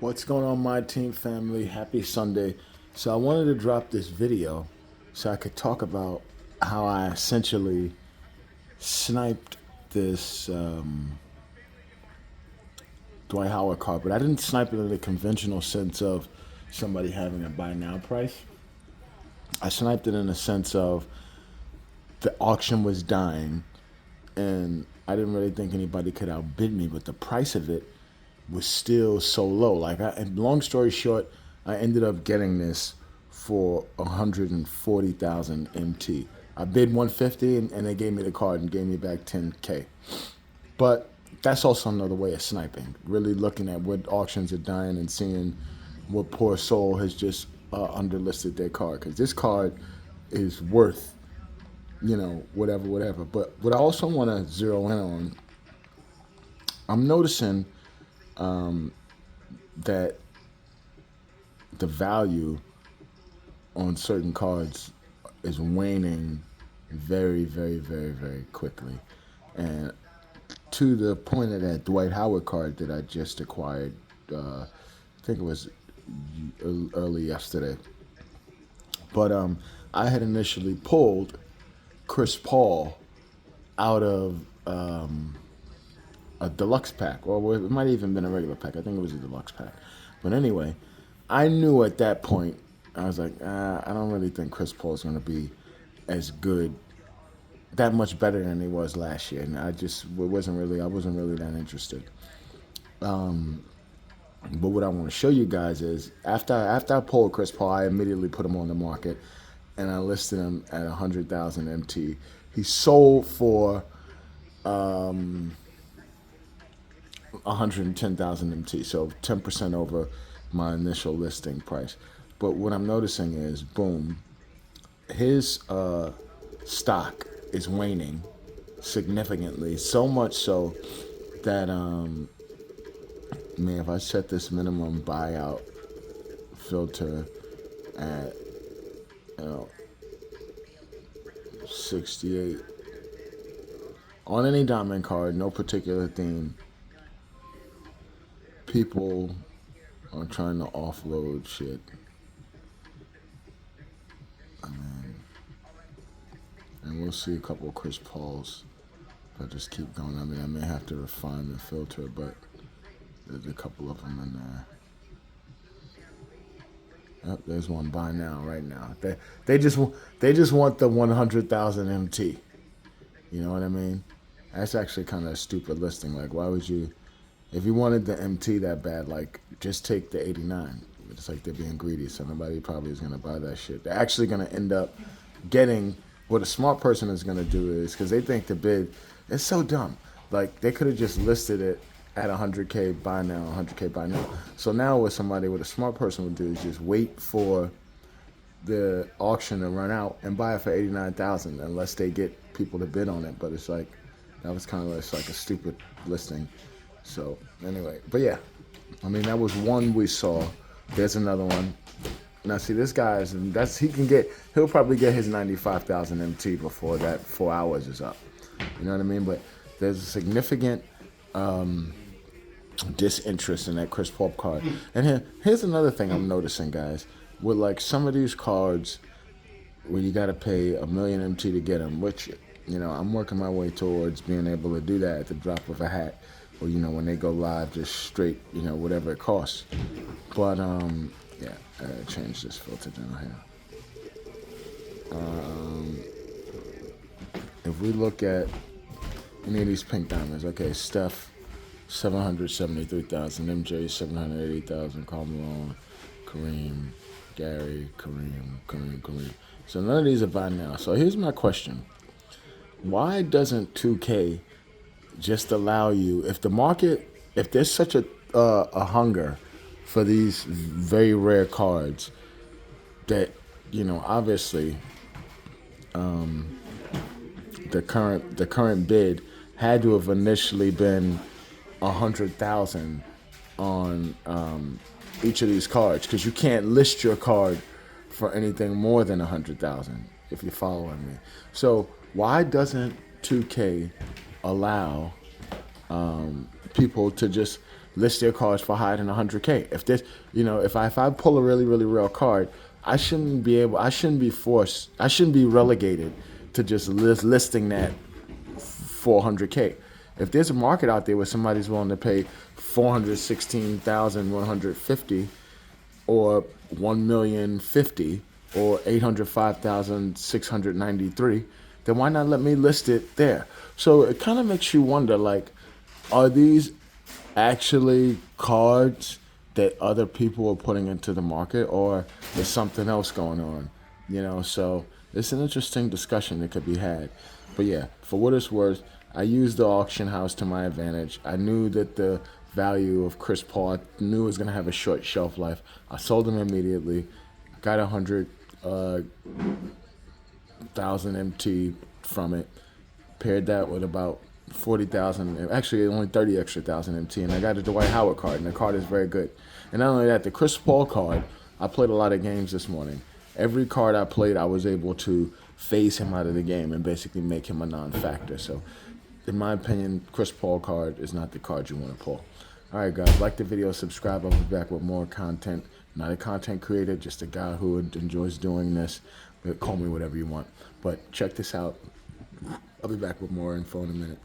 What's going on, my team family? Happy Sunday. So I wanted to drop this video so I could talk about how I essentially sniped this Dwight Howard card, but I didn't snipe it in the conventional sense of somebody having a buy now price. I sniped it in the sense of the auction was dying and I didn't really think anybody could outbid me, but the price of it was still so low. And long story short, I ended up getting this for 140,000 MT. I bid 150 and they gave me the card and gave me back 10K. But that's also another way of sniping. Really looking at what auctions are dying and seeing what poor soul has just underlisted their card. Because this card is worth, whatever. But what I also want to zero in on, I'm noticing that the value on certain cards is waning very, very, very, very quickly. And to the point of that Dwight Howard card that I just acquired, I think it was early yesterday. But I had initially pulled Chris Paul out of a deluxe pack, or it might have even been a regular pack. I think it was a deluxe pack. But anyway, I knew at that point, I was like, I don't really think Chris Paul is going to be as good, that much better than he was last year. And I wasn't really that interested. But what I want to show you guys is after I pulled Chris Paul, I immediately put him on the market and I listed him at 100,000 MT. He sold for 110,000 MT, so 10% over my initial listing price. But what I'm noticing is, boom, his stock is waning significantly, so much so that if I set this minimum buyout filter at 68 on any diamond card, no particular theme, people are trying to offload shit. And we'll see a couple of Chris Pauls if I just keep going. I may have to refine the filter, but there's a couple of them in there. Yep, there's one buy now, right now. They just want the 100,000 MT. You know what I mean? That's actually kind of a stupid listing. Like, why would you, if you wanted the MT that bad, like, just take the 89. It's like they're being greedy, so nobody probably is going to buy that shit. They're actually going to end up getting, what a smart person is going to do is, because they think the bid is so dumb. Like, they could have just listed it at 100K buy now, 100K buy now. So now what a smart person would do is just wait for the auction to run out and buy it for 89,000 unless they get people to bid on it. But it's like, that was kind of like a stupid listing. So anyway, but yeah, that was one we saw. There's another one. Now see, this guy he'll probably get his 95,000 MT before that 4 hours is up. You know what I mean? But there's a significant disinterest in that Chris Paul card. And here's another thing I'm noticing, guys. With like some of these cards where you got to pay 1 million MT to get them, which, I'm working my way towards being able to do that at the drop of a hat. Or, when they go live, just straight, whatever it costs. But, yeah, I gotta change this filter down here. If we look at any of these pink diamonds, okay, Steph, 773,000, MJ, 780,000, Karl Malone, Kareem, Gary, Kareem. So none of these are buy now. So here's my question. Why doesn't 2K just allow you, if there's such a hunger for these very rare cards that, obviously the current bid had to have initially been 100,000 on each of these cards, because you can't list your card for anything more than 100,000 if you're following me. So why doesn't 2K allow people to just list their cards for higher than 100K. If this, if I pull a really really rare card, I shouldn't be forced, I shouldn't be relegated to just listing that 400K. If there's a market out there where somebody's willing to pay 416,150 or 1,050,000 or 805,693, then why not let me list it there? So it kind of makes you wonder, like, are these actually cards that other people are putting into the market, or there's something else going on? So it's an interesting discussion that could be had. But yeah, for what it's worth, I used the auction house to my advantage. I knew that the value of Chris Paul, I knew it was going to have a short shelf life. I sold him immediately, got 100,000 MT from it, paired that with about 40,000, actually only 30 extra thousand MT, and I got a Dwight Howard card, and the card is very good. And not only that, the Chris Paul card, I played a lot of games this morning. Every card I played, I was able to phase him out of the game and basically make him a non-factor. So in my opinion, Chris Paul card is not the card you want to pull. All right, guys, like the video, subscribe. I'll be back with more content. Not a content creator, just a guy who enjoys doing this. Call me whatever you want. But check this out. I'll be back with more info in a minute.